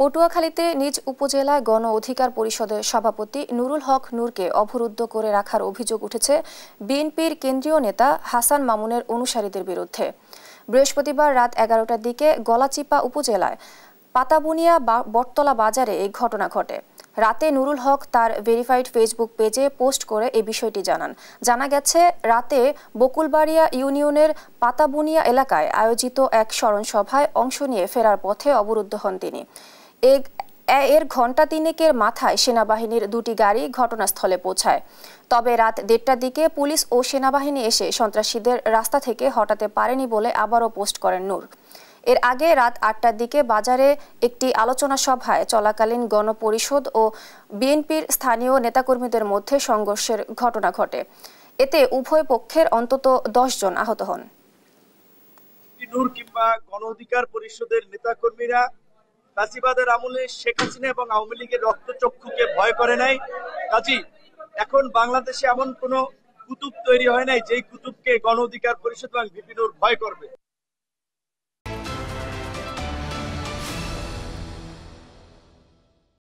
পটুয়াখালীতে নিজ উপজেলায় গণ অধিকার পরিষদের সভাপতি নুরুল হক নূরকে অবরুদ্ধ করে রাখার অভিযোগ উঠেছে বিএনপির কেন্দ্রীয় নেতা হাসান মামুনের অনুসারীদের বিরুদ্ধে। বৃহস্পতিবার রাত 11টার দিকে গলাচিপা উপজেলায় পাতাবুনিয়া বটতলা বাজারে এই ঘটনা ঘটে। রাতে নুরুল হক তার ভেরিফাইড ফেসবুক পেজে পোস্ট করে এই বিষয়টি জানান। জানা গেছে, রাতে বকুলবাড়িয়া ইউনিয়নের পাতাবুনিয়া এলাকায় আয়োজিত এক স্মরণ সভায় অংশ নিয়ে ফেরার পথে অবরুদ্ধ হন তিনি। এর ঘণ্টা তিনেকের মাথায় সেনাবাহিনীর দুটি গাড়ি ঘটনাস্থলে পৌঁছায়। তবে রাত 1:30টার দিকে পুলিশ ও সেনাবাহিনী এসে সন্ত্রাসীদের রাস্তা থেকে হটাতে পারেনি বলে আবারও পোস্ট করেন নূর। এর আগে রাত 8টার দিকে বাজারে একটি আলোচনা সভায় চলাকালীন গণপরিষদ ও বিএনপির স্থানীয় নেতাকর্মীদের মধ্যে সংঘর্ষের ঘটনা ঘটে। এতে উভয় পক্ষের অন্তত 10 জন আহত হন। নূর কিংবা গণ অধিকার পরিষদের নেতাকর্মীরা ফ্যাসিবাদের আমলে শেখ হাসিনা এবং আওয়ামী লীগের রক্তচক্ষুকে ভয় করে নাই। কাজী এখন বাংলাদেশে এমন কোন কুতুব তৈরি হয় নাই যেই কুতুবকে গণ অধিকার পরিষদ এবং ভিপি নূর ভয় করবে।